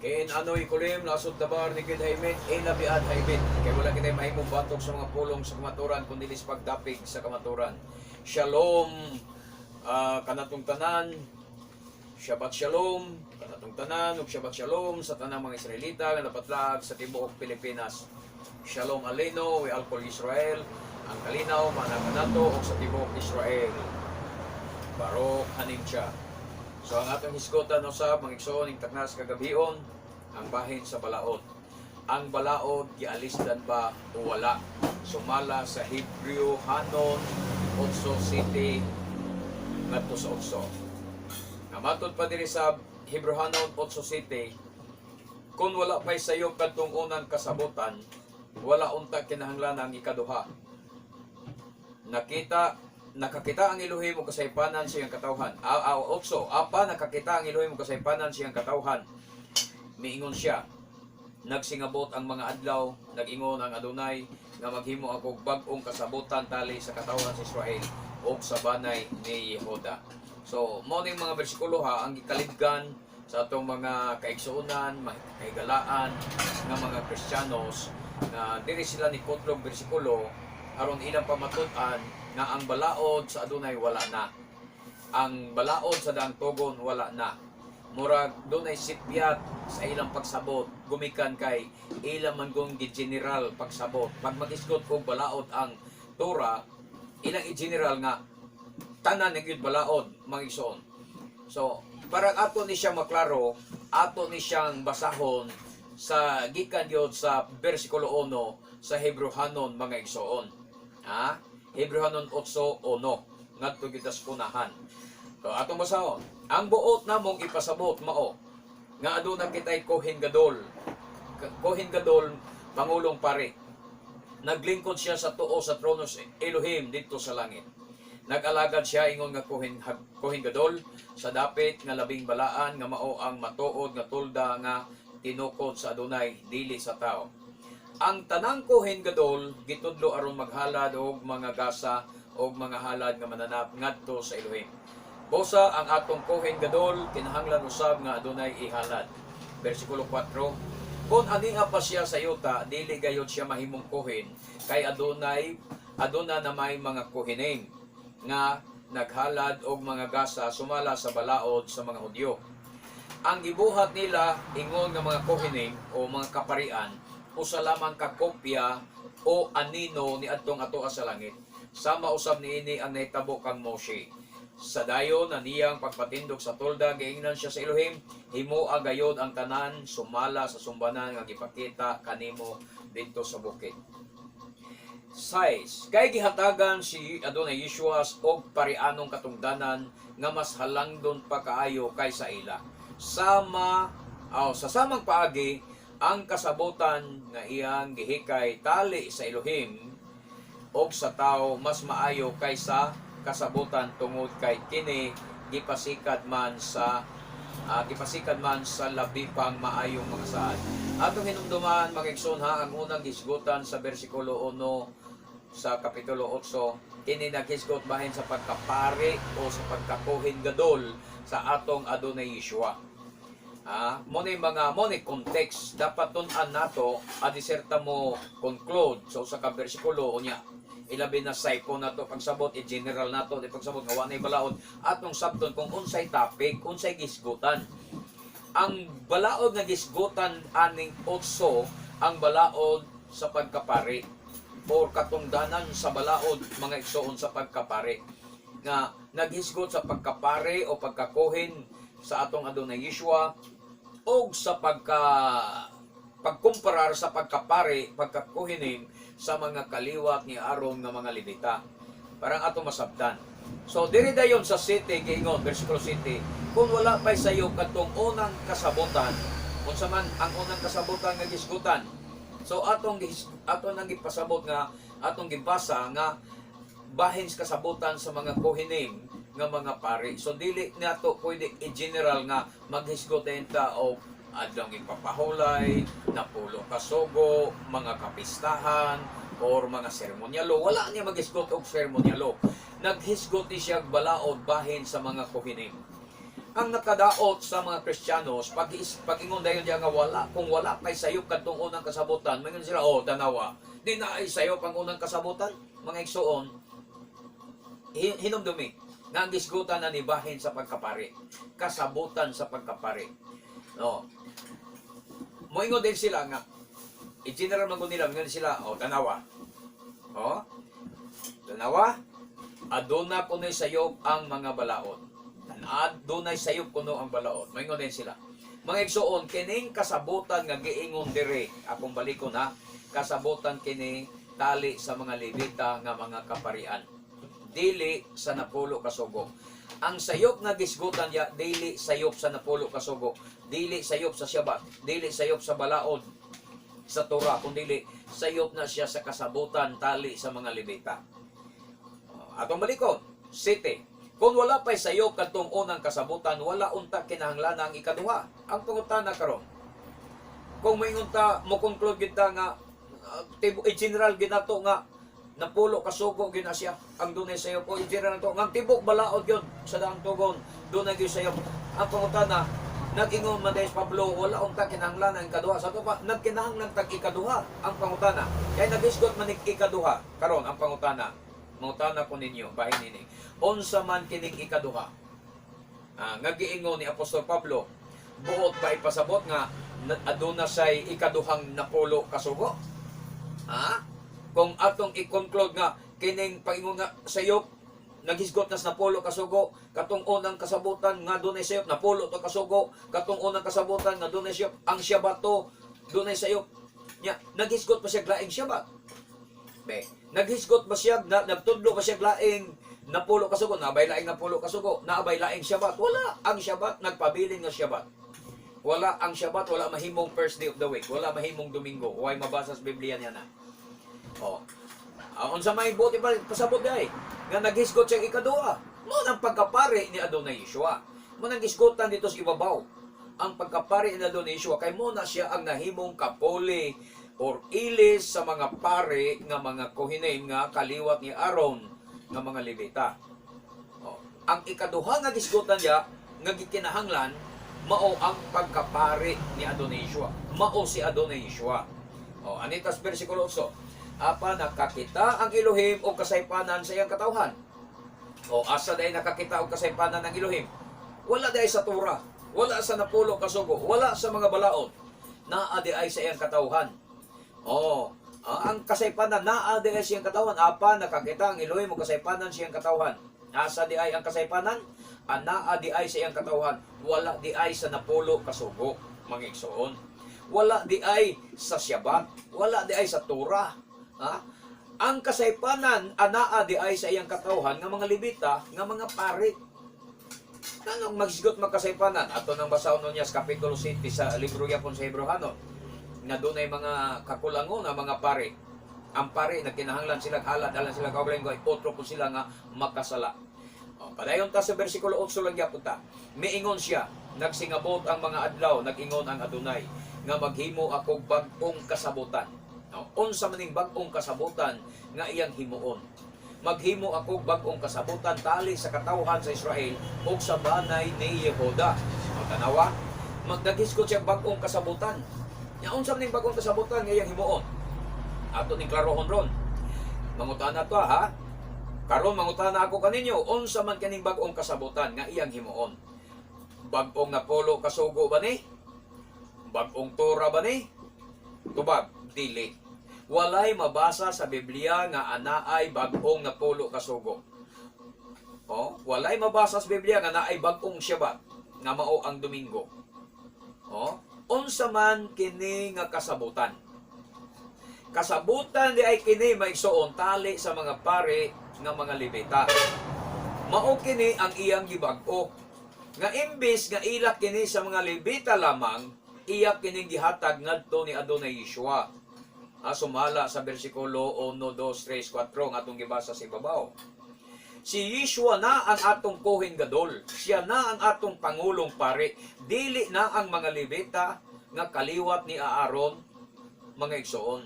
Kain ano'y kulim, nasod tabar ni Kid Haimin, labiad Haimin. Kaya wala kita'y mahimong batok sa mga pulong sa kamaturan, kundi lis pagdapig sa kamaturan. Shalom, kanatong tanan, Shabbat Shalom, kanatong tanan, ug Shabbat Shalom sa tanang mga Israelita nga napatlag sa tibuok Pilipinas. Shalom Aleino, we all call Israel, ang kalinaw, manakanato, o sa tibuok Israel. Barok hanim siya. So ang atong hisgotan usab mga igsoon ing taknas kagabion ang bahin sa balaod. Ang balaod gialisdan ba o wala? Sumala sa Hebreo Hanon 8:7 ngadto sa 8. Namatod pa diri sa Hebreo Hanon 8:7 kung wala pay sayo kadtong unang kasabutan, wala unta kinahanglan ang ikaduha. Nakakita ang Elohim mo kasaypanan siyang katawhan. Nakakita ang Elohim mo kasaypanan siyang katawhan. Miingon siya, nagsingabot ang mga adlaw, nag-ingon ang Adonai, nga maghimo ako bag-ong kasabutan tali sa katawhan sa Israel o sa banay ni Yehuda. So, mo ning mga bersikulo ha, ang gikalibgan sa atong mga kaigsuunan, kaigalaan ng mga Kristiyanos, na diri sila ni kutlog bersikulo, aron ilang pamatud-an nga ang balaod sa Adonai wala na. Ang balaod sa daang tugon wala na. Murag dunay sipyat sa ilang pagsabot, gumikan kay ilang man gong general pagsabot. Pag mag-isgot og balaod ang Torah, ilang i-general nga tanan ng yun balaod, mga igsoon. So, para ato ni siya maklaro, ato ni siyang basahon sa gikan yun sa versikulo 1 sa Hebreo Hanon, mga igsoon. Hebreo Hanon 8:1 ngadto kita sa punahan. So atong basahon, ang buot namong ipasabot mao nga aduna kitay Kohen Gadol. Kohen Gadol, pangulong pare. Naglingkod siya sa tuo sa trono sa Elohim dito sa langit. Nag-alagad siya ingon nga Kohen Gadol sa dapit nga labing balaan nga mao ang matuod nga tulda nga tinukod sa Adonai dili sa tao. Ang tanang Kohen Gadol gitudlo aron maghalad og mga gasa og mga halad nga mananap ngadto sa Elohim. Bosa ang atong Kohen Gadol kinahanglan usab nga adunay ihalad. Bersikulo 4. Kung aniha pa siya sa yuta, dili gayud siya mahimong kohen kay aduna na may mga kohenim nga naghalad og mga gasa sumala sa balaod sa mga Hudyo. Ang gibuhat nila ingon nga mga kohenim o mga kaparian usa lamang ka kopya o anino ni adtong atoa sa langit. Sama usab niini ang nahitabo kang Moshe. Sa dayon na niyang pagpatindog sa tolda, giingnan siya sa Elohim, himoa gayod ang tanan sumala sa sumbanan nga gipakita kanimo didto sa bukid. 6. Kay gihatagan si Adonai Yeshua og parianong katungdanan nga mas halangdon pa kaayo kaysa ila. Sa samang paagi ang kasabutan nga iyang gihikay tali sa Elohim o sa tao mas maayo kaysa kasabutan tungod kay kini gipasikat man sa labi pang maayong mga saad. Atong hinumduman mga igsoon ha, ang unang gisgutan sa bersikulo 1 sa kapitulo 8 kini naghisgot bahin sa pagkapari o sa pagkakohen gadol sa atong Adonai Yeshua. Moni context dapat tun-an nato adiserta mo conclude so sa ka bersikulo unya ilabi na saiko nato pagsabot general nato di pagsabot nga wanay balaod atong sabton kung unsay topic unsay gisgutan. Ang balaod nga gisgutan aning 8 ang balaod sa pagkapari o katungdanan sa balaod mga igsoon sa pagkapari nga naghisgot sa pagkapari o pagkakohen sa atong Adonai Yeshua o sa pagkumparar sa pagkapari, pagkakuhinim sa mga kaliwat ni Aaron nga mga Levita. Parang atong masabtan. So, diri dayon sa city, giingon, versikulo 7, kung wala pa'y sayo katong unang kasabutan, kung man ang unang kasabutan nga gisgutan. So, atong nang gipasabot nga, atong gibasa nga, bahin sa kasabutan sa mga kuhinim nga mga pari. So dili nato pwede i-general nga maghisgot ta o adlong ipapahulay, napulo kasugo, mga kapistahan or mga seremonyalo. Wala niya maghisgot og seremonyalo. Naghisgot ni siya balaod bahin sa mga kuhinim. ang nakadaot sa mga Kristiyanos, pag-ingon dayon diya nga wala, kung wala pa'y sayop kadtong unang kasabutan, mangon sila, oh, tanawa, di na ay sayop ang unang kasabutan, mga igsoon, hinumdumi, nga ang gisgutan na nibahin sa pagkapari, kasabutan sa pagkapari. No. Moingon din sila nga, i-general man nila, mangon sila, oh, tanawa, oh, tanawa, aduna kuno'y sayop ang mga balaod. Dunay sayop kuno ang balaod. Moingon din sila. Mga igsoon, kining kasabutan nga giingon dire, akong balikon ha, kasabutan kini tali sa mga Levita nga mga kaparian. Dili sa napulo kasugo. Ang sayop nga gisgutan ya, dili sayop sa napulo kasugo. Dili sayop sa Syabat. Dili sayop sa balaod sa Torah, kundi sayop na siya sa kasabutan tali sa mga Levita. Atong balikon, 7. Kung wala pa'y sayo kadtong unang kasabutan, wala unta kinahanglan ang ikaduha. Ang pangutana karon. Kung moingon ta mo conclude kita nga general ginato nga napulo kasugo gina siya ang dunay sayo po general to nga tibok balaod yon sa daang tugon dunay gyud sayo. Ang pangutana nag-ingon man dahil Pablo, wala unta kinahanglan ang ikaduha. Sa ito pa, nagkinahanglan tag ikaduha ang pangutana. Kaya nag-isgot man ikaduha. Karon ang pangutana. Mangutana ko ninyo, bahin nini. Unsa man kining ikaduha. Nga giingon ni Apostol Pablo, buot ba ipasabot nga aduna say ikaduhang napulo kasugo? Kung atong i-conclude nga kining paingon nga sayop naghisgot nas napulo kasugo, katong unang kasabutan nga dunay sayop napulo to kasugo, katong unang kasabutan nga dunay sayop ang Syabato dunay sayop nya naghisgot pa siya laing Syabat. Naghisgot ba siya, nagtudlo ba siya laing napulo kasugo, naabay laing napulo kasugo, naabay laing Syabat? Wala. Ang Syabat, nagpabilin nga Syabat. Wala ang Syabat, wala mahimong first day of the week, wala mahimong Domingo, huwag mabasa sa Biblia niya na. Unsa may buti pa pasabot day, nga naghisgot siya ikaduha. Mo nang pagkapari ni Adonai Yeshua. Mo nang gisgotan dito sa ibabaw. Ang pagkapari ni Adonai Yeshua, kay mo na siya ang nahimong kapoli or ilis sa mga pare nga mga kohinim nga kaliwat ni Aaron nga mga Levita. Ang ikaduha nga gisgutan niya nga gikinahanglan mao ang pagkapare ni Adonai Yeshua. Mao si Adonai Yeshua. Anitas bersikulo 8. Apa nakakita ang Elohim o kasaypanan sa iyang katawhan? Asa day nakakita og kasaypanan ng Elohim? Wala day sa Torah, wala sa napulo kasugo, wala sa mga balaod. Naa di ay sa iyang katawhan. Ang kasaypanan naa di ay siyang katawhan. Apa nakakita ang Elohim o kasaypanan siyang katawhan? Asa di ay ang kasaypanan? Naa di ay sa iyang katawhan. Wala di ay sa napulo kasugo, mga igsoon. Wala di ay sa Syabat, wala di ay sa Torah. Ang kasaypanan anaa di ay sa iyang katawhan nga mga Levita, nga mga pari. Anong magsigot magkasaypanan? Ato nang basahon niya sa Kapitulo 7 sa libro yapon sa Hebrehanon. Nga doon ay mga kakulangon na mga pari. Ang pari, nagkinahanglan sila halad, alam sila kaugaling ko, otro po sila nga makasala. Padayon ta sa versikulo 8 lang yapon ta. Miingon siya, nagsingabot ang mga adlaw, nagingon ang Adonai, nga maghimo ako bag-ong kasabutan. Unsa maning bag-ong kasabutan nga iyang himuon. Maghimo ako bag-ong kasabutan tali sa katawhan sa Israel ug sa banay ni Yehuda. Tanawa, magdagisgot siya bag-ong kasabutan. Nya unsa maning bag-ong kasabutan nga iyang himuon? Ato ning klarohon ron. Mangutana to ha. Karon mangutana ako kaninyo, unsa man kaning bag-ong kasabutan nga iyang himuon? Bag-ong napulo kasugo ba ni? Bag-ong Torah ba ni? Tubag, dili. Walay mabasa sa Biblia nga anaay bag-ong napulo kasugo. Walay mabasa sa Biblia nga anaay bag-ong Syabat nga mao ang Domingo. Unsa man kini nga kasabutan? Kasabutan di ay kini maigsoon tali sa mga pare nga mga Levita. Mao kini ang iyang gibag-o. Nga imbis nga ilak kini sa mga Levita lamang, iyak kining gihatag ngadto ni Adonai Yeshua. Sumala sa bersikulo 1, 2, 3, 4 nga atong gibasa sa ibabaw. Si Yeshua na ang atong kohen gadol. Siya na ang atong pangulong pare. Dili na ang mga Levita nga kaliwat ni Aaron, mga igsoon.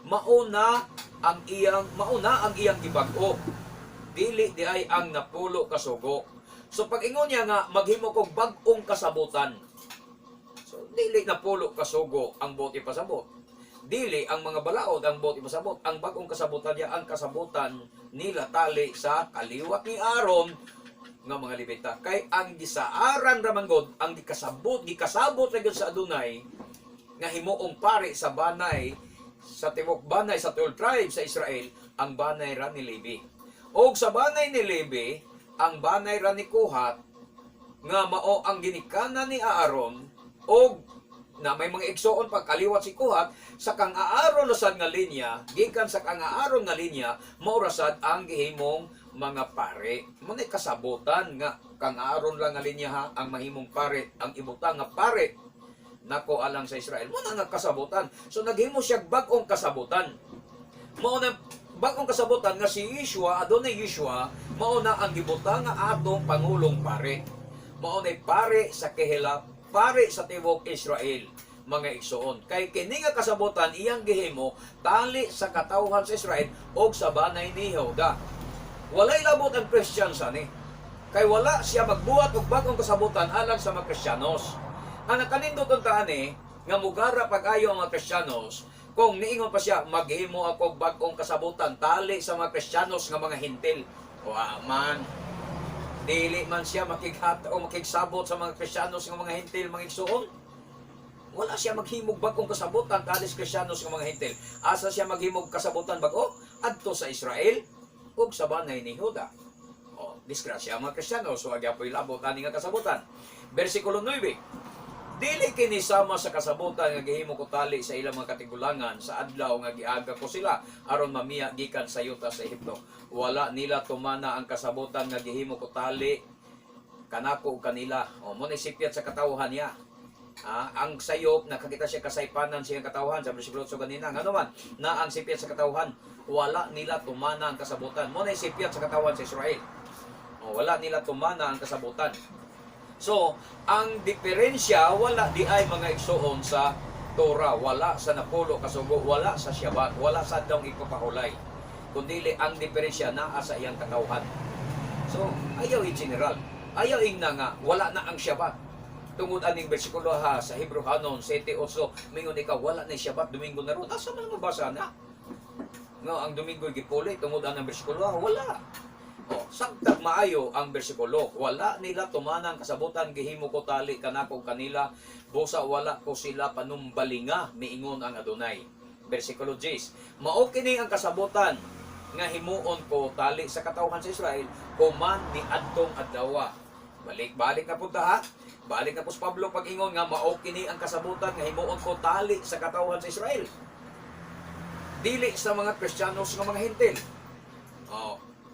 Mauna ang iyang gibag-o. Dili di ay ang napulo kasugo. So pag ingon niya nga maghimo kog bag-ong kasabutan. So dili na pulo kasugo ang buot ipasabot. Dili ang mga balaod ang buot ipasabot. Ang bag-ong kasabutan niya ang kasabutan nila tali sa kaliwat ni Aaron nga mga Levita. Kay ang gisaaran ra man gud ang gikasabot ra gyud sa Adonai nga himuong pari sa banay sa tibuok banay sa 12 tribes sa Israel ang banay ra ni Levi. Og sa banay ni Levi ang banay ra ni Kohat nga mao ang ginikanan ni Aaron og na may mga igsoon pagkaliwat si Kohat sa kang Aaron rasad nga linya gikan sa kang Aaron nga linya mao rasad ang gihimong mga pare. Munay kasabutan nga kang Aaron lang nga linya ha ang mahimong pare, ang ibutang nga pare nako alang sa Israel mo na nga kasabutan. So naghimo siya bag-ong kasabutan. Mao na bag-ong kasabutan nga si Yeshua, Adonai Yeshua, mao na ang gibutang nga atong pangulong pare. Mao na pare sa Kehela, pare sa tibuok Israel, mga igsoon. Kay kini nga kasabutan iyang gihimo tali sa katawhan sa Israel og sa banay ni Yehuda. Walay labot ang Christians ani. Kay wala siya magbuhat og bag-ong kasabutan alang sa mga Kristiyanos. Ang nakanindot unta ani nga mugara pag-ayo ang mga Kristiyanos kung niingon pa siya maghimo ako bag-ong kasabutan tali sa mga Kristiyanos nga mga hintil. Wa man dili man siya makighat o makigsabot sa mga Kristiyanos nga mga hintil mga igsoon. Wala siya maghimog bag-ong kasabutan tali sa Kristiyanos nga mga hintil. Asa siya maghimog kasabutan bag-o adto sa Israel ug sa banay ni Yehuda. O disgrasya ang mga Kristiyanos so agyapoy labot ani nga kasabutan. Bersikulo 9. Dili kini sama sa kasabutan nga gihimo ko tali sa ilang mga katigulangan sa adlaw nga giaga ko sila aron mamiya gikan sa yuta sa Ehipto. Wala nila tumana ang kasabutan nga gihimo ko tali kanako kanila. O mo nisipyat sa katawhan niya. Ang sayop nakakita siya kasaypanan siyang katawhan sa bersikulo 8 ganina. Ngano man na ang sipyat sa katawhan wala nila tumana ang kasabutan. Mo nisipyat sa katawhan sa Israel. O wala nila tumana ang kasabutan. So, ang diferensya wala di ay mga igsoon sa Torah, wala sa napulo kasugo, wala sa Shabbat, wala sa daong ipapahulay. Kundili ang diferensya naa sa iyang katawhan. So, ayaw i-general. Ayaw ingna nga, wala na ang Shabbat. Tungod aning bersikulo ha sa Hebrew Hanon 7:8, mingon ikaw wala na Shabbat, Domingo na ron. Asa man mabasa na? Nga ang Domingo gipuli tungod anang bersikulo ha, wala. Sagtag maayo ang bersikulo. Wala nila tumanang kasabutan gihimo ko tali kanako kanila busa wala ko sila panumbalinga miingon ang Adonai. Bersikulo 10. Mao kini ang kasabutan nga himuon ko tali sa katawhan sa Israel kuman ni adtong adlaw. Balik na punta ha. Balik na po sa Pablo pag-ingon nga mao kini ang kasabutan nga himuon ko tali sa katawhan sa Israel. Dili sa mga Kristiyanos nga mga hintil.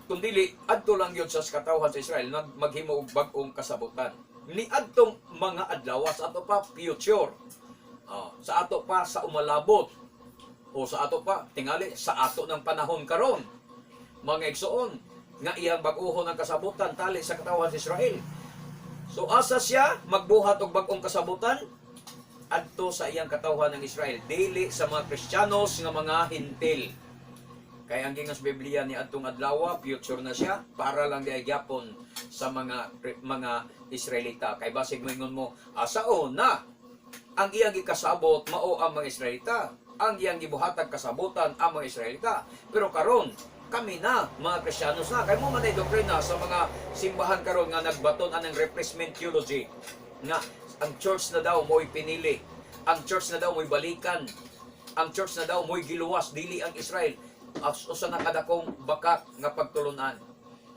Kundili adto lang yun sa katawhan sa Israel maghimo og bag-ong kasabutan ni adtong mga adlaw sa ato pa future sa ato pa sa umalabot o sa ato pa tingali sa ato ng panahon karon mga igsoon nga iyang bag-ohon ang kasabutan tali sa katawhan sa Israel. So asa siya magbuhat og bag-ong kasabutan adto sa iyang katawhan ng Israel dili sa mga Kristiyanos nga mga hintil. Kaya ang gingas Biblia ni adtong adlaw future na siya para lang di gyapon sa mga Israelita. Kay basig moingon mo asaon na ang iyang gikasabot mao ang mga Israelita. Ang iyang gibuhatag kasabutan ang mga Israelita. Pero karon kami na mga Kristiyanos na kay mo man ay doktrina sa mga simbahan karon nga nagbaton anang replacement theology nga ang church na daw mo'y pinili. Ang church na daw mo'y balikan. Ang church na daw mo'y giluwas dili ang Israel. Usa na kadakong bakak nga pagtulunan.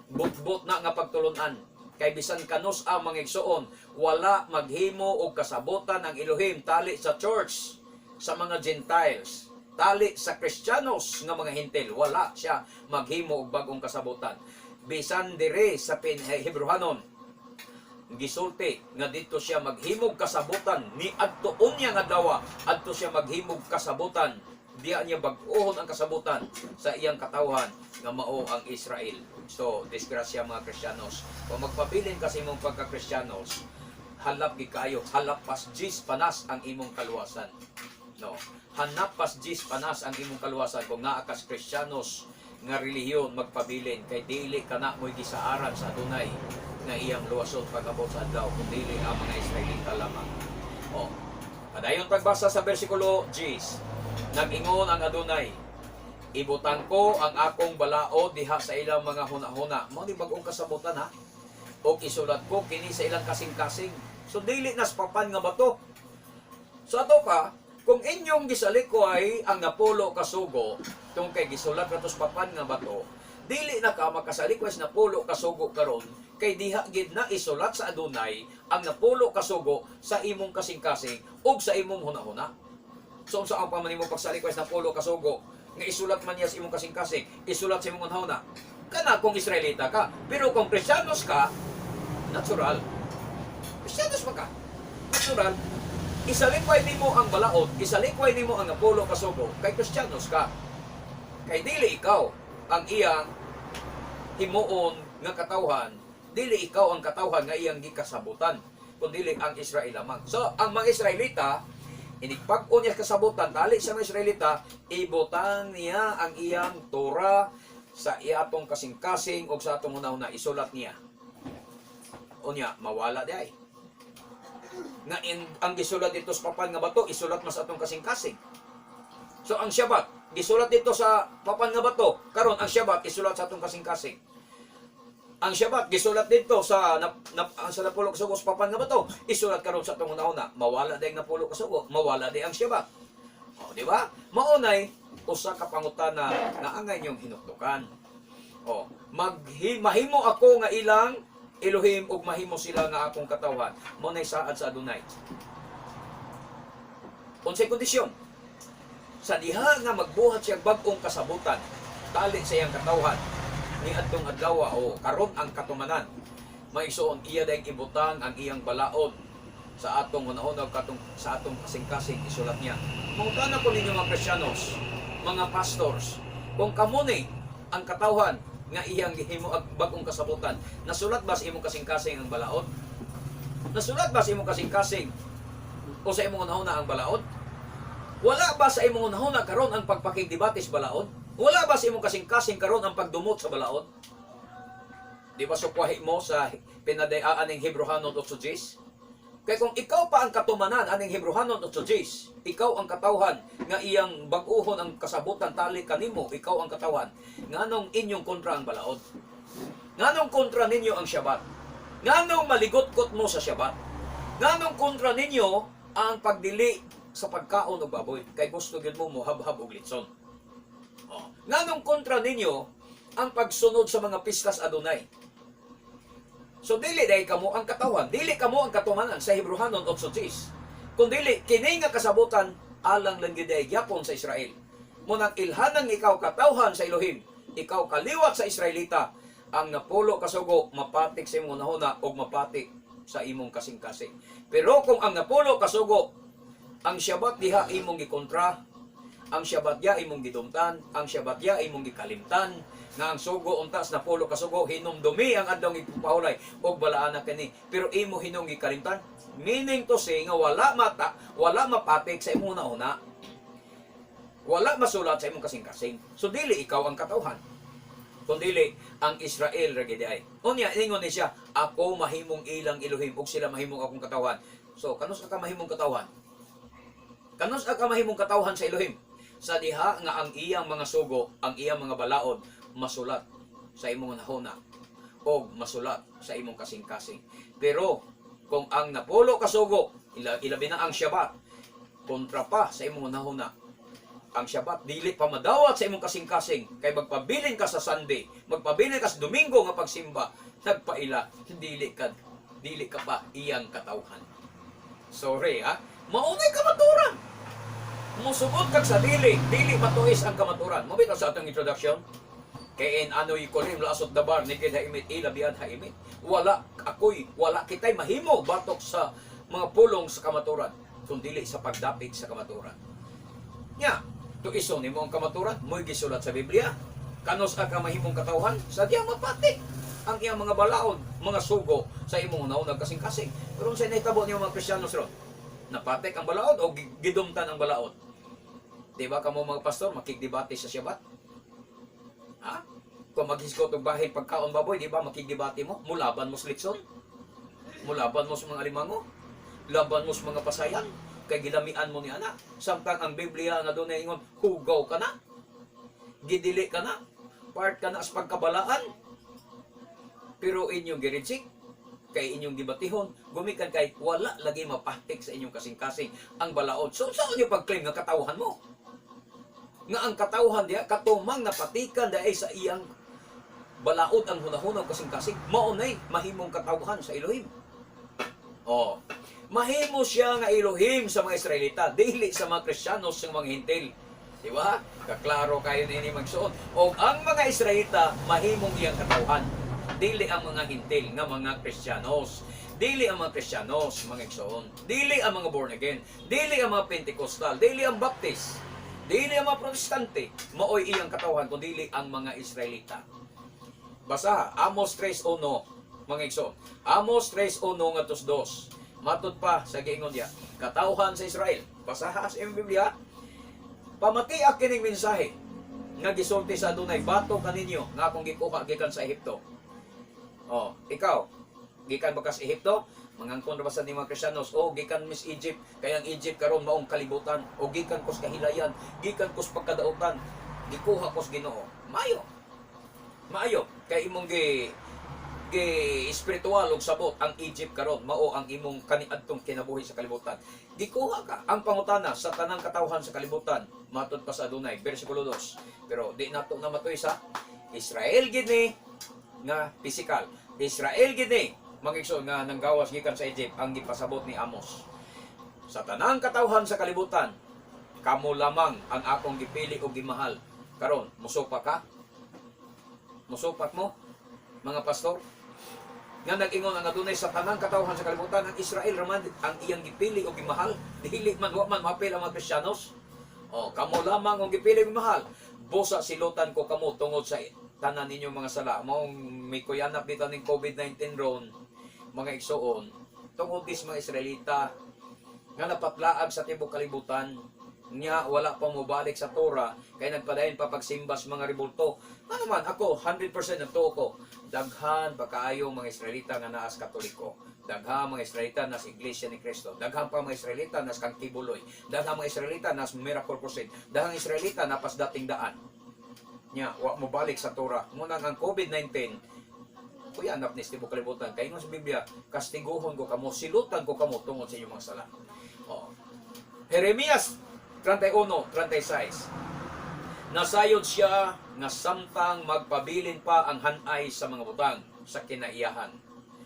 Butbot na nga pagtulunan. Kay bisan kanus ang mga igsoon, wala maghimo og kasabutan ang Elohim tali sa church, sa mga Gentiles, tali sa Kristiyanos nga mga hintil, wala siya maghimo og bagong kasabutan. Bisan dire sa Hebrehanon, gisulti nga dito siya maghimog kasabutan ni adto unya nga adlaw, adto siya maghimog kasabutan. Diya niya bag-ohon ang kasabutan sa iyang katawhan nga mao ang Israel. So, disgrasya mga Kristiyanos. Kung magpabilin kasi mong pagka-Kristiyanos, halap gikayo, halap pas jis panas ang imong kaluwasan. No. Hanap pas jis panas ang imong kaluwasan kung naa kas Kristiyanos nga relihiyon magpabilin kay dili kana mo'y gisaaran sa Adonai nga iyang luwasod pag-abot sa adlaw kundi ang mga Israelita lamang. O, padayon pagbasa sa bersikulo 10, nag-ingon ang Adonai, ibutang ko ang akong balaod diha sa ilang mga huna-huna. Mao ni bag-ong kasabutan ha. O isulat ko kini sa ilang kasing-kasing. So dili nas papan nga bato. So ato ka, kung inyong gisalikoy ang napulo kasugo, tung kay gisulat katos papan nga bato, dili na ka makasalikoy sa napulo kasugo karon kay diha gid na isulat sa Adonai ang napulo kasugo sa imong kasing-kasing ug sa imong huna-huna. So unsa ang pamanimo pagsalikoy sa napulo kasugo nga isulat man niya sa imong kasing-kasing, isulat sa imong huna-huna? Kana kung Israelita ka, pero kung Kristiyanos ka, natural. Kristiyanos man ka, natural. Isalikway nimo ang balaod, isalikway nimo ang napulo kasugo kay Kristiyanos ka. Kay dili ikaw ang iyang himuon nga katawhan, dili ikaw ang katawhan nga iyang gikasabutan, kundi ang Israel lamang. So, ang mga Israelita, inigpag-o niya kasabutan, tali sa mga Israelita, ibutang niya ang iyang Torah sa iyatong kasing-kasing o sa atong una-una, isulat niya. O niya, mawala di ay. Nga ang gisulat dito sa papan nga bato, isulat mas atong kasing-kasing. So, ang Shabbat, gisulat dito sa papan nga bato, karon ang Shabbat, isulat sa atong kasing-kasing. Ang Shabbat, gisulat dito sa napulog kasugo sa papan nga bato, isulat karon sa atong una-una, mawala dahil napulog kasugo, mawala dahil ang Shabbat. O, di ba? Maunay, usa ka pangutana na angay niyong hinuktukan. O, mahimo ako nga ilang Elohim ug mahimo sila nga akong katawhan. Maunay saad sa Adonai. Unsay kondisyon? Sa diha nga magbuhat siya bag-ong kasabutan, tali sa iyang katawhan, ni adtong adlaw o karon ang katumanan, maigsoon iya dayeg ibutang ang iyang balaod sa atong hunahuna sa atong kasing-kasing isulat niya. Mangutana ko ninyo mga Kristiyanos, mga pastors, kung kamo ni ang katawhan nga iyang gihimo ag bag-ong kasabutan, nasulat ba sa imong kasing-kasing ang balaod? Nasulat ba sa imong kasing-kasing o sa imong hunahuna ang balaod? Wala ba sa imong hunahuna karon ang pagpakigdebate sa balaod? Wala ba sa imong kasing-kasing karon ang pagdumot sa balaod? Di ba sukwahi mo sa pinadayaan ng Hebrehanon 8:10? Kaya kung ikaw pa ang katumanan aning Hebrehanon 8:10, ikaw ang katawhan nga iyang bag-uhon ang kasabutan tali kanimo, ikaw ang katawhan. Nganong inyong kontra ang balaod? Nganong kontra ninyo ang Shabbat? Nganong maligot-kot mo sa Shabbat? Nganong kontra ninyo ang pagdili sa pagkaon og baboy kay gusto gyud mo mohab-hab og litson? Nganong kontra ninyo ang pagsunod sa mga pistas Adonai? So dili dahil kamo ang katawan, dili kamo ang katumanan sa Hebrehanon 8:10. Kung dili kini nga kasabutan alang lang gyud gyapon sa Israel. Munang ilhanang ikaw katawhan sa Elohim, ikaw kaliwat sa Israelita, ang napulo kasugo mapatik sa imong nahuna og mapatik sa imong kasing-kasing. Pero kung ang napulo kasugo ang Shabbat diha imong gikontra, ang Shabbat ya imong gidumtan, ang Shabbat ya imong gikalimtan, nga ang sugo untas na pulo kasugo hinumdumi ang adlaw ipupahulay og balaan na kini, pero imo hinong gikalimtan, meaning to say nga wala mapatik sa imong una, wala masulat sa imong kasing-kasing. So dili ikaw ang katawhan, kundi ang Israel ra gid ay. Unya ingon ni siya, ako mahimong ilang Elohim ug sila mahimong akong katawhan. So kanus ka mahimong katawhan? Kanus ka mahimong katawhan sa Elohim? Sa diha nga ang iyang mga sugo, ang iyang mga balaod masulat sa imong nahuna o masulat sa imong kasing-kasing. Pero kung ang napulo kasugo, ilabi na ang Shabbat, kontra pa sa imong nahuna, ang Shabbat dili pa madawat sa imong kasing-kasing, kay magpabilin ka sa Sunday, magpabilin ka sa Domingo nga pagsimba, nagpaila, dili ka pa iyang katawhan. Sorry ha, maunay kamaturan. Musugod kag sa dili matuis ang kamaturan. Mo bitaw sa atong introduction. Kay ano'y kulim laasot dabar ni kid haimit ilabian haimit. Wala kitay mahimo batok sa mga pulong sa kamaturan kundi sa pagdapit sa kamaturan. Nya, tuiso nimo ang kamaturan, mo'y gisulat sa Biblia. Kanos ka mahimong katawhan? Sadya mapatik ang iyang mga balaod, mga sugo sa imong naunang kasing-kasing. Pero sa nahitabo niyo mga Kristiyanos ron, napatik ang balaod o gidumtan ang balaod? Di ba kamo mga pastor makikdebate sa Shabbat? Ha? Kung maghisgot og bahin pagkaon baboy, di ba makigdebate mo, mulaban mo sa litson, mulaban mo sa mga alimango, laban mo sa mga pasayan, kay gilamian mo ni ana. Samtang ang Biblia nga doon ingon, hugaw ka na, gidili ka na, part ka na sa pagkabalaan. Pero inyong girinchik, kay inyong gibatihon, gumikan kay wala lagi mapahtik sa inyong kasing-kasing ang balaod. So, saan nyo pag-claim nga katawhan mo? Nga ang katawhan diya, katumang napatikan dahil sa iyang balaod ang hunahunaw kasing-kasing, maunay, mahimong katawhan sa Elohim. Oh, mahimo siya nga Elohim sa mga Israelita, dili sa mga Kristiyanos, sa mga Hintil. Di ba? Kaklaro kayo nini magsuon. O ang mga Israelita, mahimong iyang katawhan. Dili ang mga Hintil nga mga Kristiyanos. Dili ang mga Kristiyanos, mga igsoon. Dili ang mga born again. Dili ang mga Pentecostal. Dili ang Baptist. Dili ang mga Protestante. Maoy iyang katawhan, kung dili ang mga Israelita. Basa, Amos 3:1, mga igsoon. Amos 3:1 nga 2. Matod pa sa giingon diya, katawhan sa Israel. Basaha sa iyong Biblia. Pamatiak kining mensahe nga gisulti sa adunay, bato kaninyo nga akong gikuha gikan sa Ehipto. Oh, ikaw, gikan ba ka sa Ehipto? Mangangkon ra ba sa mga Kristiyanos? O gikan mis Egypt, kaya ang Egypt karon maong kalibutan. O gikan kos kahilayan, gikan kos pagkadautan, gikuha kos Ginoo. Maayo kay imong gi espiritual og sabot ang Egypt karon, mao ang imong kaniadtong kinabuhi sa kalibutan. Gikuha ka ang pangutana sa tanang katawhan sa kalibutan, matud pa sa adunay bersikulo 2. Pero di nato na matuy sa Israel gini nga physical. Israel gini magigsoon nga nanggawas gikan sa Egypt ang gipasabot ni Amos. Sa tanang katawhan sa kalibutan, kamo lamang ang akong gipili o gimahal. Karon, musupak ka? Musupak mo, mga pastor? Nga nag-ingon ang adunay sa tanang katawhan sa kalibutan, ang Israel raman ang iyang gipili o gimahal. Dili man wa man mapil ang mga Kristiyanos. O, kamo lamang ang gipili o gimahal. Busa silutan ko kamo tungod sa tanan ninyo mga sala. Maong may kuyanap dito ng COVID-19 ron, mga igsoon, tungod dis mga Israelita nga napatlaag sa tibok kalibutan, niya wala pa mobalik sa Torah, kay nagpadayon pa pagsimbas mga ribulto. Ano man, ako 100% nagtuo ko, daghan pa kaayo mga Israelita nga naas Katoliko, daghan mga Israelita nas Iglesia ni Cristo, daghan pa mga Israelita nas Kangkibuloy, daghan mga Israelita nas Miracle Crusade, daghan Israelita napas dating daan. Nya wa mo balik sa Torah. Muna ang COVID-19, kuya anak ni tibok kalibutan, kay sa Biblia, kastiguhon ko kamo, silutan ko kamo tungod sa inyong mga sala. Oh. Jeremias 31:36. Nasayod siya nga samtang magpabilin pa ang hanay sa mga butang sa kinaiyahan.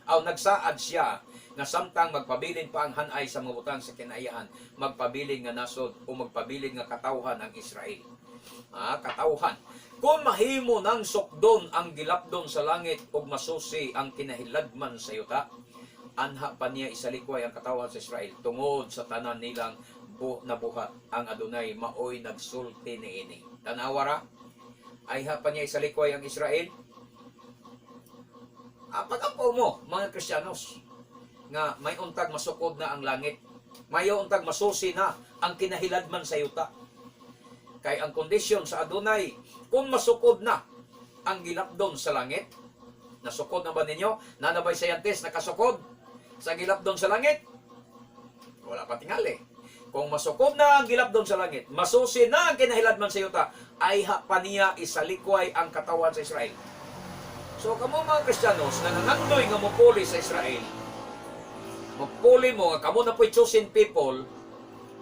Aw nagsaad siya nga samtang magpabilin pa ang hanay sa mga butang sa kinaiyahan, magpabilin nga nasod o magpabilin nga katawhan ang Israel. Katawhan. Kung mahimo ng sukdon ang gilapdon sa langit ug masusi ang kinahiladman sa yuta, anha pa niya isalikway ang katawhan sa Israel tungod sa tanan nilang nabuhat ang adunay maoy nagsulti niini. Tanawara, ay ha pa niya isalikway ang Israel. Pag-ampaw mo mga Kristiyanos nga may untag masukod na ang langit, may untag masusi na ang kinahiladman sa yuta. Kay ang kondisyon sa adunay, kung masukod na ang gilapdon sa langit, nasukod na ba ninyo? Nanabay sayantist nakasukod sa gilapdon sa langit? Wala pa tingali. Kung masukod na ang gilapdon sa langit, masusi na ang kinahiladman sa yuta, ay pa niya isalikway ang katawan sa Israel. So kamo mga Kristiyanos na nangandoy nga mupuli sa Israel, mupuli mo nga kamo na po'y chosen people,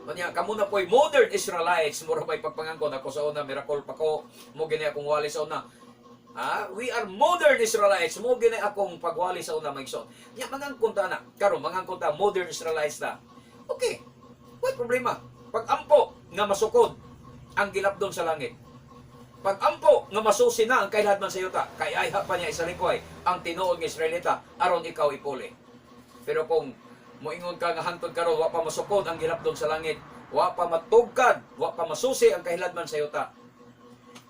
kanya kamo na po'y modern Israelites, mura pa'y pagpangangkon ako sa una, miracle pa ko, mo gini akong wali sa una. We are modern Israelites, mo gini akong pagwali sa una, maigsoon. Nya mangangkon ta na, karon mangangkon ta modern Israelites ta. Okay. May problema. Pag-ampo nga masukod ang gilapdon sa langit. Pag-ampo nga masusi na ang kailhadman sa yuta, kay ayha pa niya isalikway ang tinuod ng Israelita aron ikaw ipuli. Pero kung moingon ka nga hangtod karon wa pa masukod ang gilapdon sa langit, wa pa matugkad, wa pa masusi ang kailhadman sa yuta,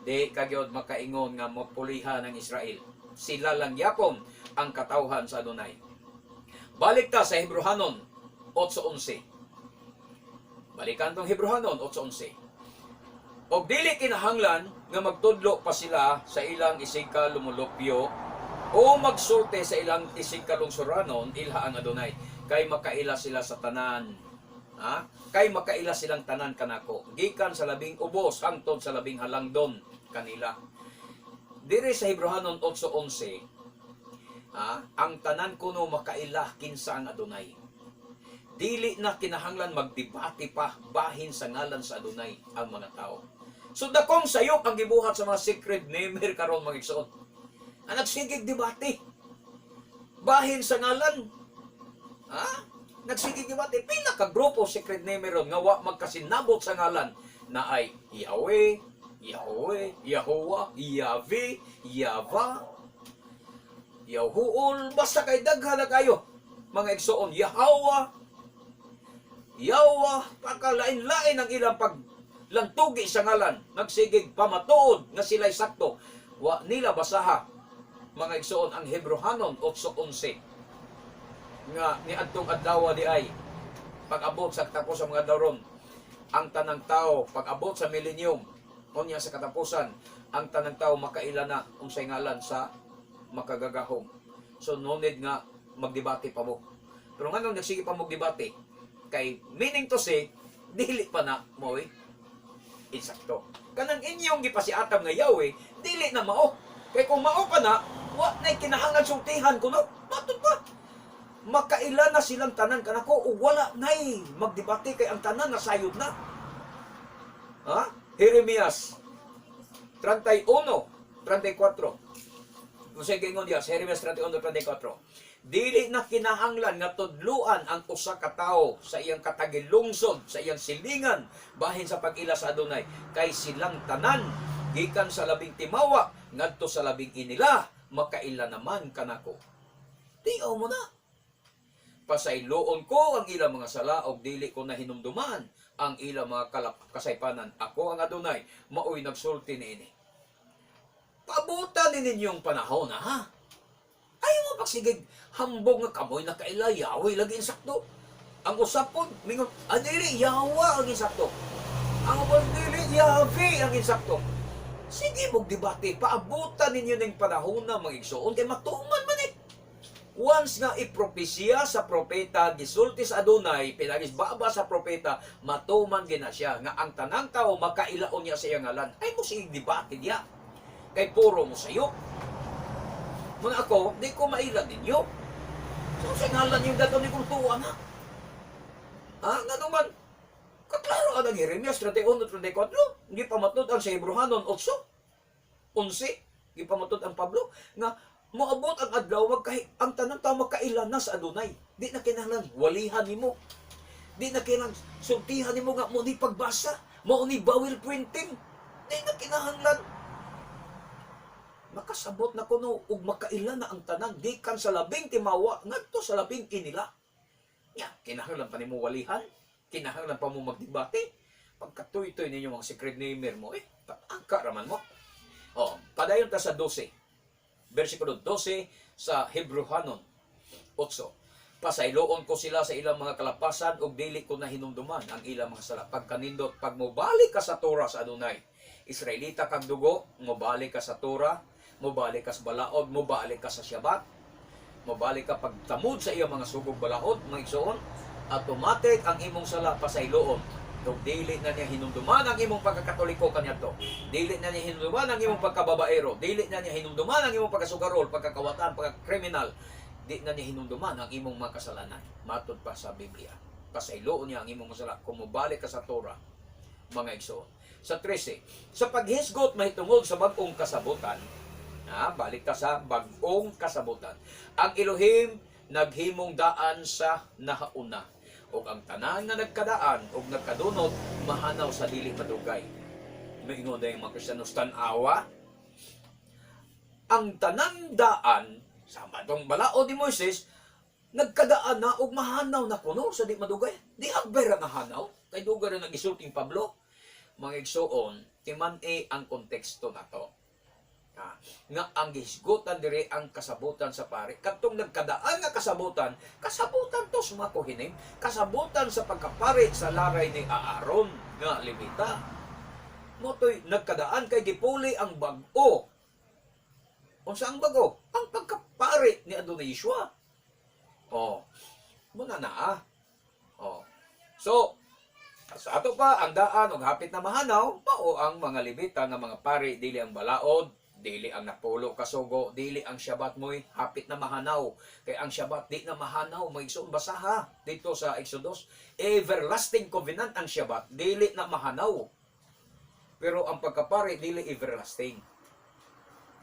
di kagyod makaingon nga mapulihan ng Israel. Sila lang yapon ang katawhan sa adunay. Balik ta sa Hebrehanon 8:11. Balikan tong Hebrehanon 8:11. Og dili kinahanglan nga magtudlo pa sila sa ilang isika lumulupyo o magsulti sa ilang isika lungsuranon ilha ang Adonai kay makaila sila sa tanan. Ha? Kay makaila silang tanan kanako gikan sa labing ubos hangtod sa labing halangdon kanila. Diri sa Hebrehanon 8:11, ang tanan kuno makaila kinsa ang Adonai. Dili na kinahanglan magdebate pa bahin sa ngalan sa Adonai ang mga tao. So dakong sayop ang gibuhat sa mga secret namer karon mga igsoon. Ang nagsigig debate bahin sa ngalan. Nagsigig debate pila ka grupo secret namer ron nga wa magkasinabot sa ngalan na ay Yahweh, Yahweh, Yahuwah, Yahweh, Yahva, Yahuul, basta kay daghan na kayo mga igsoon, Yahweh, Yawa, pakalain-lain ang ilang paglantugi sa ngalan, nagsigig pamatuod nga sila'y sakto. Wa nila basaha, mga igsoon, ang Hebrehanon 8:11 nga ni adtong adlaw di ay pag-abot sa katapos sa mga dawron, ang tanang tao pag-abot sa milenyum, unya sa katapusan, ang tanang tao makaila na unsay ngalan sa makagagahom. So no need nga magdebate pa mo. Pero nga nagsige pa mo debate, kay meaning to say dili pa na mo'y insakto. Kanang inyong gipasiatam nga Yahweh dili na mao. Kay kung mao pa na, wa na kinahanglan sultihan kuno. Matud pa. Makaila na silang tanan kanako ug wala nay magdebate kay ang tanan nasayod na. Jeremias 31:34. Usay gingon diya, Jeremias 31:34. Dili na kinahanglan nga tudluan ang usa ka tawo sa iyang katagilungsod, sa iyang silingan bahin sa pag-ila sa Adonai, kay silang tanan gikan sa labing timawa ngadto sa labing inila makaila naman kanako. Tiyaw mo na. Pasayloon ko ang ilang mga sala og dili ko na hinumduman ang ilang mga kasaypanan. Ako ang Adonai, maoy nagsulti niini. Pabutan din ninyong panahon, ha? Ayaw mo pagsigig hambog nga kamoy na kaila Yahweh lagi insakto. Ang usapon mingon adili Yawa ang insakto. Ang dili Yahweh ang insakto. Sige mong debate, paabutan ninyo ning panahon na mga igsoon kay matuman man eh. Once nga ipropesya sa propeta gisulti sa Adonai, pinagis baba sa propeta, matuman gina siya nga ang tanang tao makailaon niya sa iyang ngalan. Ay mo sige debate diya. Kay puro mo sayo. Muna ako, di ko mailan ninyo. So, singalan yung dato ni kultuan, ha? Nga naman, kaklaro ang Jeremias 31:34, hindi pa matod ang sa Hebrehanon 8:11, hindi pa matod ang Pablo, nga moabot ang adlaw, ang tanang tao magkailan na sa Adonai. Di na kinahanglan walihan nimo. Di na kinahanglan sultihan nimo nga mo ni pagbasa, mo ni bawil printing. Di na kinahanglan makasabot na kuno ug makailan na ang tanan gikan sa labing timawa ngadto sa labing inila. Kinahanglan pa nimo walihan, kinahanglan pa mo magdebate. Pagkatoy-toy ninyo mga secret namer mo, angka raman mo. Padayon ta sa 12. Versikulo 12 sa Hebrehanon 8. Pasayloon ko sila sa ilang mga kalapasan ug dili ko na hinumduman ang ilang mga sala. Pagkanindot pag mobalik ka sa Torah sa Adonai. Israelita kag dugo, mobalik ka sa Torah, mobalik ka sa balaod, mobalik ka sa Shabbat, mobalik ka pagtamod sa iyang mga sugog balaod, mga igsoon, automatic ang imong sala pasayloon. Kung dili na niya hinumduman ang imong pagkakatoliko kanyato, dili na niya hinumduman ang imong pagkababaero, dili na niya hinumduman ang imong pagkasugarol, pagkakawatan, pagkakriminal, di na niya hinumduman ang imong mga kasalanan. Matod pa sa Biblia. Pasayloon niya ang imong masala kung mobalik ka sa Torah, mga igsoon. Sa 13, sa paghisgot mahitungod sa bagong kasabutan, balik ka sa bagong kasabutan. Ang Elohim naghimong daan sa nahauna. O ang tanan nga nagkadaan o nagkadunot, mahanaw sa dili madugay. Maingon na yung mga Kristiyanos, tanawa. Ang tanang daan, sa matong balao ni Moises, nagkadaan na o mahanaw na kuno sa di madugay. Di agbera na hanaw. Kay dugay na nag-isulting Pablo. Mga igsoon, timan-e ang konteksto na to. Nga ang gisgutan dire ang kasabutan sa pari. Katong nagkadaan nga kasabutan to sumako hining, kasabutan sa pagkapari sa laray ni Aaron nga Levita. motoy nagkadaan kay gipuli ang bag-o. Unsa ang bag-o? Ang pagkapari ni Adonai Yeshua. Oh, muna na Oh. So, sa ato pa ang daan og hapit na mahanaw, mao ang mga Levita nga mga pari, dili ang balaod, dili ang napulo kasugo, dili ang Shabbat mo'y hapit na mahanaw. Kay ang Shabbat di na mahanaw, may igsoon basaha dito sa Exodus. Everlasting covenant ang Shabbat, dili na mahanaw. Pero ang pagkapari dili everlasting.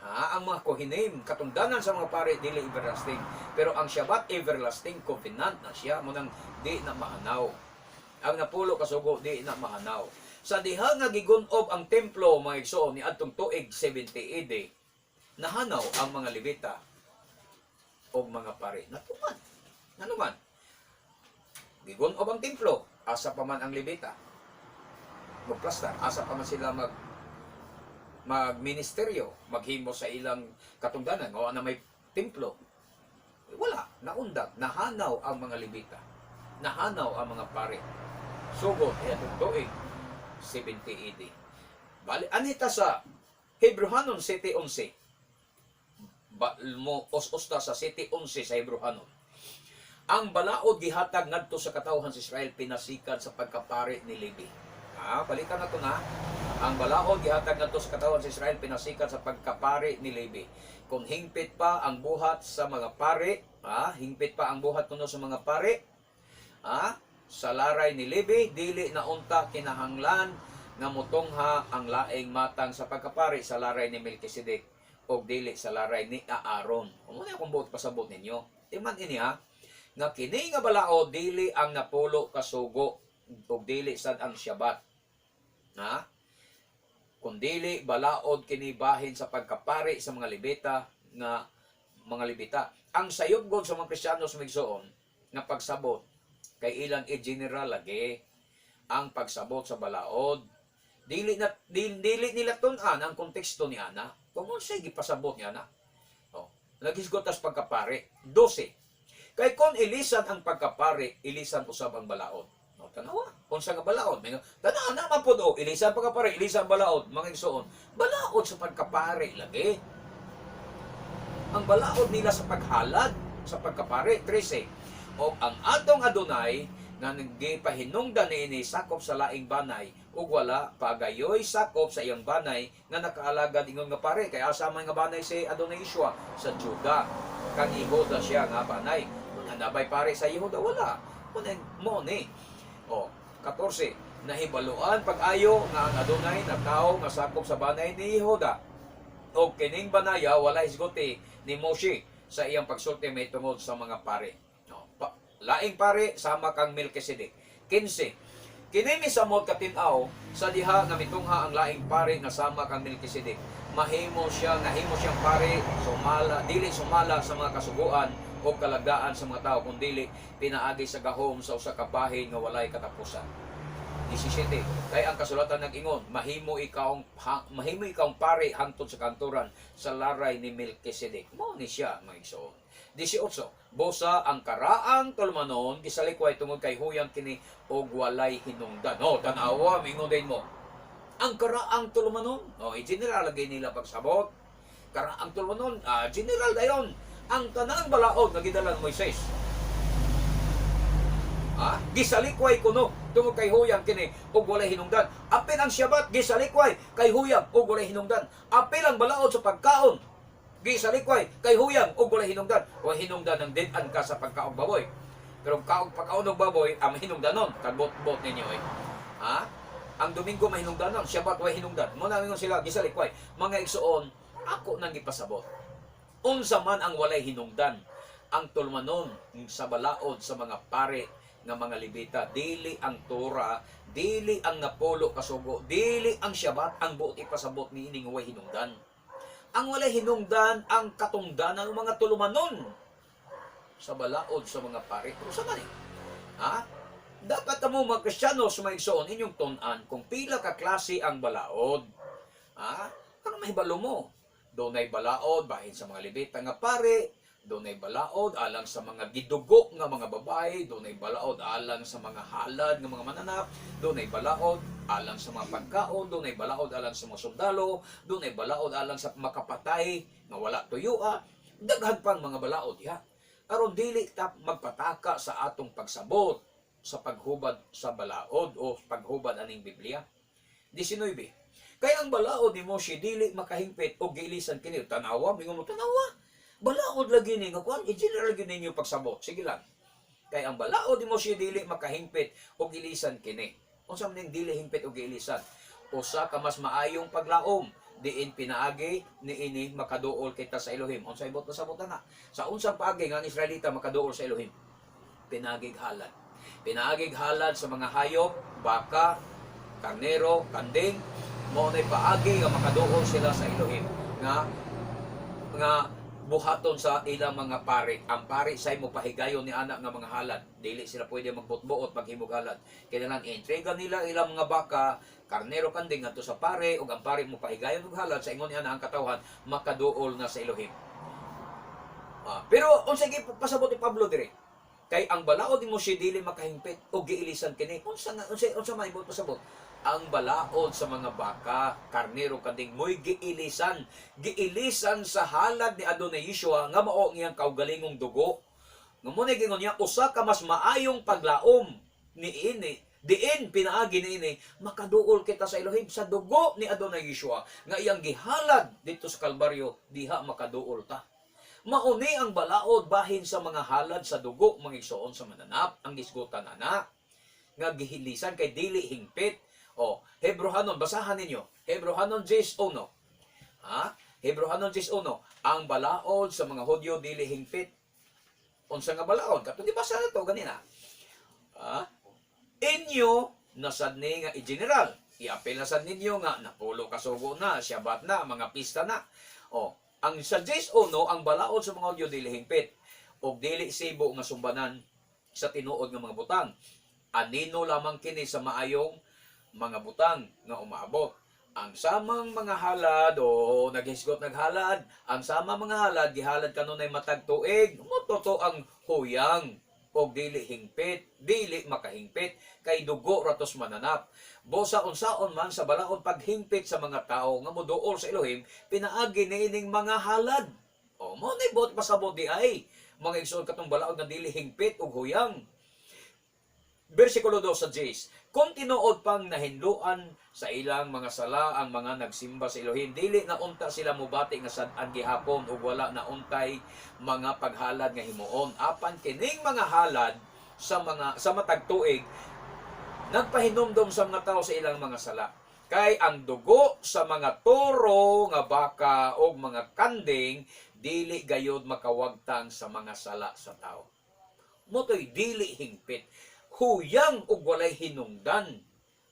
Ang mga kohinim, katundanan sa mga pari, dili everlasting. Pero ang Shabbat, everlasting covenant na siya, munang di na mahanaw. Ang napulo kasugo, di na mahanaw. Sa diha nga gigunob ang templo, mga igsoon, ni adtong tuig 70 AD, nahanaw ang mga Levita o mga pari. Natuman. Nanuman. Gigunob ang templo, asa pa man ang Levita. Magplastar, asa pa man sila magministeryo, maghimo sa ilang katungdanan, o na may templo. Wala, naundag, nahanaw ang mga Levita. Nahanaw ang mga pari. Sugod, itong tuig, 70 AD. Bali, anita sa Hebrehanon 7:11. Os-osta sa 7:11 sa Hebrehanon. Ang balaod gihatag ngadto sa katawhan sa Israel, pinasikan sa pagkapari ni Levi. Balikan na to na. Ang balaod gihatag ngadto sa katawan sa Israel, pinasikat sa pagkapari ni Levi. Kung hingpit pa ang buhat sa mga pari, hingpit pa ang buhat kuno sa mga pari, sa laray ni Levi, dili na unta kinahanglan nga mutungha ang laing matang sa pagkapari sa laray ni Melkisedek o dili sa laray ni Aaron. Umuna akong buot pasabot ninyo. Timan ini nga kini nga balaod dili ang napulo kasugo o dili sad ang Shabbat. Kundili balaod kini bahin sa pagkapari sa mga Levita nga mga Levita. Ang sayop sa mga Kristiyano sa migsoon nga pagsabot kay ilang i-general lagi ang pagsabot sa balaod. Dili nila tun-an ang konteksto ni ana. Kung unsay gipasabot niya na. Nagisgot as pagkapari 12. Kay kon ilisan ang pagkapari, ilisan usab ang balaod. Tanawa, unsa nga balaod? Tanawa na man po ilisan pagkapari, ilisan balaod, mga igsoon. Balaod sa pagkapari lagi. Ang balaod nila sa paghalad sa pagkapari 13. O ang atong Adonai nga nagipahinungdan niini sakop sa laing banay ug wala pagayoy sakop sa iyang banay nga nakaalagad ingon nga pare kay asa man nga banay si Adonai Yeshua sa Juda. Kang Yehuda siya nga banay. Nabay pare sa Yehuda wala. Mo ni 14. Nahibaluan pag-ayo nga ang Adonai na tao nga sakop sa banay ni Yehuda. O kining banaya wala hisgoti ni Moshe sa iyang pagsulti may tungod sa mga pare. Laing pare sama kang Melkisedek. 15. Kini misamot katinaw sa diha nga mitungha ang laing pare nga sama kang Melkisedek. Nahimo siyang pare dili sumala sa mga kasuguan o kalagaan sa mga tao kundi pinaagi sa gahom sa usa ka bahin nga walay katapusan. 17. Kay ang kasulatan nag-ingon, mahimo ikaw pare hangtod sa kanturan sa laray ni Melkisedek. Mao ni siya mga igsoon. 18. Bosa ang karaang tulumanon gisalikway tungod kay huyang kini og walay hinungdan. Tanawa mingon din mo. Ang karaang tulumanon, general lagay nila pagsabot. Karaang tulumanon, general dayon. Ang tanang balaod nga gidala ni Moises. Gisalikway kuno tungod kay huyang kini og walay hinungdan. Apil ang Shabbat gisalikway kay huyang og walay hinungdan. Apil ang balaod sa pagkaon gisalikway kay huyang og walay hinungdan. O hinungdan ng din-an ka sa pagkaong baboy. Pero pagkaon og baboy ang hinungdanon kagbot-bot ninyo Ang Domingo mahinungdanon, Shabbat way hinungdan. Mo na sila gisalikway. Mga igsoon, ako nang ipasabot. Unsa man ang walay hinungdan, ang tulmanon sa balaod sa mga pare nga mga Levita, dili ang Torah, dili ang napulo kasugo, dili ang Shabbat ang buot ipasabot ni ining way hinungdan. Ang walay hinungdan ang katungdanan ng mga tulumanon sa balaod sa mga pare. Unsa man Dapat mo mga Kristiyano sa mga igsoon inyong tun-an kung pila ka klase ang balaod. Ano mahibalo mo? Doon ay balaod bahin sa mga Levita nga pare, dunay balaod alang sa mga gidugo nga mga babae, dunay balaod alang sa mga halad nga mga mananap, dunay balaod alang sa mga pagkaon, dunay balaod alang sa mga sundalo, dunay balaod alang sa makapatay nga wala tuyua, daghan pang mga balaod ya. Aron dili ta magpataka sa atong pagsabot sa paghubad sa balaod o paghubad aning Biblia. 19. Kaya ang balaod ni Moshe dili makahingpit o giilisan kini. Tanawa, mingon mo tanawa. Balaod lagi ni nga kuan, i-general gyud ninyo pagsabot. Sige lang. Kaya ang balaod ni Moshe dili makahingpit o giilisan kini. Unsa man ning dili hingpit o giilisan? Usa ka mas maayong paglaom diin pinaagi niini makaduol kita sa Elohim. Unsa ibot na sabot na? Sa unsang paagi nga ang Israelita makaduol sa Elohim? Pinagig halad. Pinagig halad sa mga hayop, baka, karnero, kanding, mo nay paagi nga makaduol sila sa Elohim nga buhaton sa ilang mga pari. Ang pari say mo pahigayon ni anak nga mga halad. Dili sila pwede magbutbuot paghimog halad. Kinahanglan entrega nila ilang mga baka, karnero, kanding ngadto sa pare ug ang pari mo pahigayon og halad sa ingon ni ana ang katawhan makaduol na sa Elohim. Pero unsa gi pasabot ni Pablo dire? Kay ang balaod ni Moshe dili makahingpit o giilisan kini. Unsa man ibot pasabot? Ang balaod sa mga baka, karnero, kanding mo'y giilisan sa halad ni Adonai Yeshua nga mao ngiyang kaugalingong dugo. Nga mo na gingon niya, usa ka mas maayong paglaom ni ini, diin pinaagi ni ini, makaduol kita sa Elohim sa dugo ni Adonai Yeshua nga iyang gihalad dito sa Kalbaryo, diha makaduol ta. Mauni ang balaod bahin sa mga halad sa dugo, mga igsoon sa mananap, ang gisgutan ana, nga gihilisan kay dili hingpit. Hebrohanon, basahan ninyo. Hebrohanon 10:1. Hebrohanon 10:1. Ang balaod sa mga Hudyo dili hingpit. Unsa nga balaod? Katong gibasa na to ganina. Inyo nasad ni nga i-general. I-apel na sad ninyo nga napulo kasugo na, Shabbat na, mga pista na. Ang sa 10:1 ang balaod sa mga Hudyo dili hingpit og dili sibo nga sumbanan sa tinuod nga mga butang. Anino lamang kini sa maayong mga butang nga umaabot. Ang samang mga halad o naghisgot naghalad, ang samang mga halad gihalad kanunay matag tuig, mototo ang huyang o dili hingpit, dili makahingpit kay dugo ratos mananap. Bosa unsaon man sa balaod paghingpit sa mga tao nga moduol sa Elohim, pinaagi niining mga halad. Mo ni bot pasabot di ay mga igsoon katong balaod nga dili hingpit og huyang. Versikulo 2 sa 10. Kung tinuod pang nahinluan sa ilang mga sala ang mga nagsimba sa Elohim, dili na unta sila mubati nga sad-an gihapon ug wala na untay mga paghalad nga himuon. Apan kining mga halad sa matag tuig nagpahinumdom sa mga tao sa ilang mga sala. Kay ang dugo sa mga toro nga baka o mga kanding dili gayod makawagtang sa mga sala sa tao. Motoy dili hingpit. Huyang ug walay hinungdan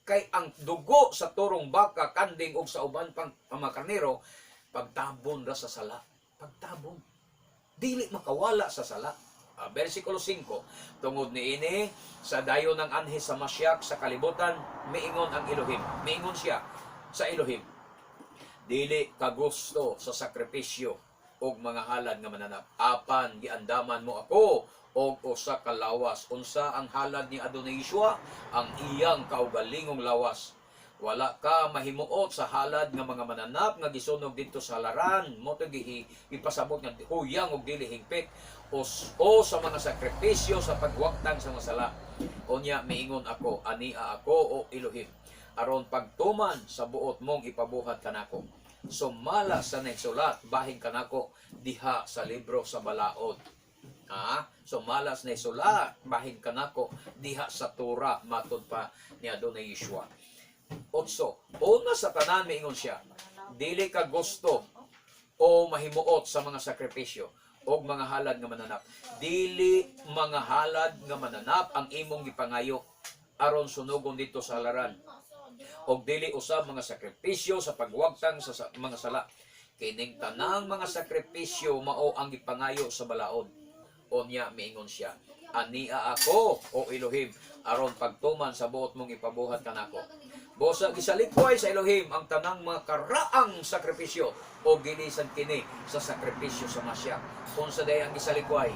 kay ang dugo sa turong baka, kanding ug sa uban pang mga karnero pagtabon ra sa sala. Pagtabon dili makawala sa sala. Versikulo 5. Tungod niini sa dayon ng anhes sa Mashiach sa kalibutan miingon ang Elohim. Miingon siya sa Elohim. Dili ka gusto sa sakripisyo og mga halad nga mananap. Apan giandaman mo ako og usa ka lawas. Unsa ang halad ni Adonai Yeshua? Ang iyang kaugalingong lawas. Wala ka mahimuot sa halad nga mga mananap nga gisunog dito sa laran. Mo to ipasabot nga huyang og dili hingpit o sa mga sakripisyo sa pagwaktang sa masala. Unya miingon ako, ania ako o Elohim, aron pagtuman sa buot mong ipabuhat kanako. Sumala sa nagsulat bahin kanako diha sa libro sa balaod. So malas na isulat bahin kanako diha sa Torah matod pa ni Adonai Yeshua. 8. Una sa tanan miingon siya, dili ka gusto o mahimuot sa mga sakripisyo o mga halad nga mananap. Dili mga halad nga mananap ang imong gipangayo aron sunugon dito sa halaran. Og dili usab mga sakripisyo sa pagwagtang sa mga sala. Kining tanang mga sakripisyo mao ang gipangayo sa balaod. Unya miingon siya, ania ako o Elohim aron pagtuman sa buot mong ipabuhat kanako. Bosa gisalikway sa Elohim ang tanang mga karaang sakripisyo o gilisan kini sa sakripisyo sa Masya. Kung sa day ang gisalikway,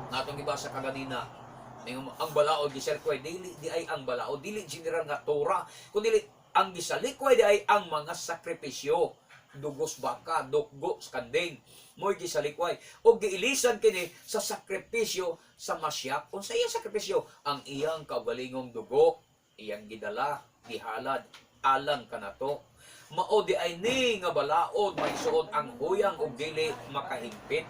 natong ibasa kaganina, ang balaod gisalikway, dili di ay ang balaod, dili general nga Torah, kundi ang gisalikway di ay ang mga sakripisyo, dugos baka, duggo, skanding, mo'y gisalikway, o giilisan kini sa sakripisyo sa Masya. Kung sa iyang sakripisyo, ang iyang kaugalingong dugo, iyang gidala, gihalad, alang kanato. Mao di ay ni nga balaod maisuod ang huyang ug dili makahingpit.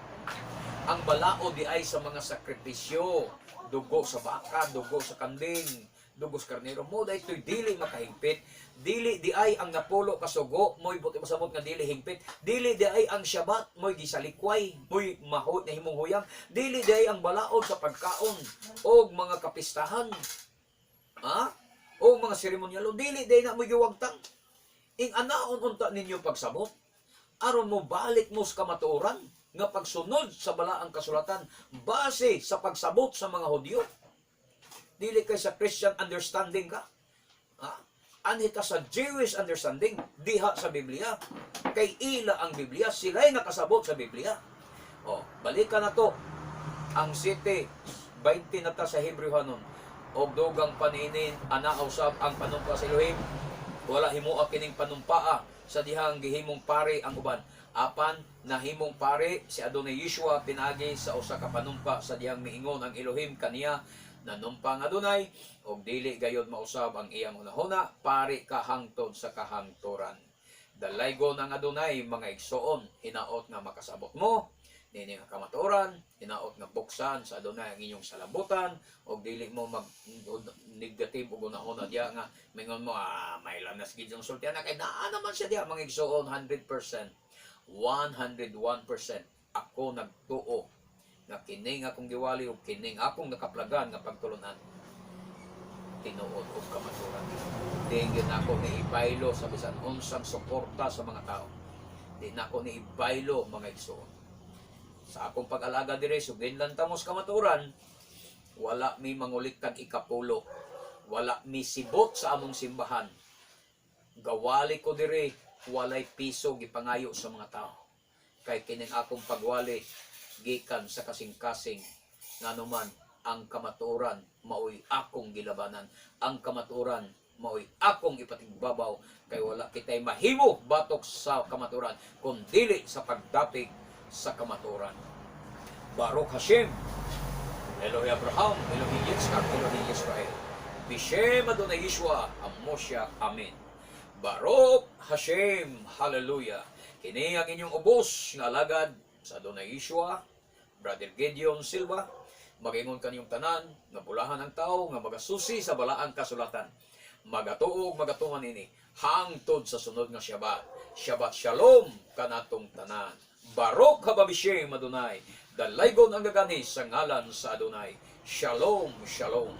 Ang balaod di ay sa mga sakripisyo, dugo sa baka, dugo sa kanding, dugo sa karnero, mo dai toy dili makahingpit. Dili di ay ang napulo kasugo, mo'y buti masamot nga dili hingpit. Dili di ay ang Shabbat, mo'y gisalikway, mo'y mahot na himong huyang. Dili di ay ang balaod sa pagkaon og mga kapistahan. O mga seremonyalo, dili day na mo giwagtang. Ing anaon unta ninyo pagsabot, aron mo balik mo sa kamatuoran nga pagsunod sa balaang kasulatan base sa pagsabot sa mga Hudyo. Dili kay sa Christian understanding ka. Anita sa Jewish understanding, diha sa Biblia. Kay ila ang Biblia, sila'y nakasabot sa Biblia. Balikan na to. Ang 7:20 na ta sa Hebrewanon. Og dugang paninin ana usab ang panumpa sa Elohim, wala himuak kining panumpaa sa dihang gihimong pare ang uban. Apan nahimong pare si Adonai Yeshua pinagi sa usa ka panumpa sa dihang miingon ang Elohim kaniya, nanumpang Adonai og dili gayod mausab ang iyang unahuna, pare ka hangtod sa kahangturan. Dalaygon ang Adonai mga igsoon, hinaot nga makasabot mo nini nga kamatuoran, hinaot nga buksan sa Adonai ang inyong salabutan, o dili mo mag negative o gunahon diya nga mingon mo may lanas gid yung sultihan kay naa naman siya diya mga igsoon 100%, 101% ako nagtuo nga kining akong giwali o kining akong nakaplagan nga pagtulunan tinuod og kamatuoran. Di gyud ako ni ibaylo sa bisan unsang suporta sa mga tao. Di na ako ni ibaylo mga igsoon. Sa akong pag-alaga dire sugin lang tamos kamatuoran, wala mi mangulik kag ikapulo, wala mi sibot sa among simbahan. Gawali ko dire, walay piso gipangayo sa mga tao. Kay kining akong pagwali gikan sa kasing-kasing nganuman ang kamatuoran maoy akong gilabanan. Ang kamatuoran maoy akong ipatigbabaw, kay wala kitay mahimo batok sa kamatuoran kun dili sa pagdapig sa kamatuoran. Baruch Hashem, Elohi Abraham, Elohi Yitzchak, Elohi Yisrael. Bishem Adonai Yeshua, Amosha, Amen. Baruch Hashem, Hallelujah. Kini ang inyong ubos nga alagad sa Adonai Yeshua, Brother Gideon Silva. Mag-ingon kanyong tanan, nga bulahan ang tao, nga magasusi sa balaang kasulatan. Magatuog, magatuman ini, hangtod sa sunod nga Shabbat. Shabbat Shalom kanatong tanan. Baruch haba Bishem Adonai. Dalaygon ang gaganis sa ngalan sa Adonai. Shalom, Shalom.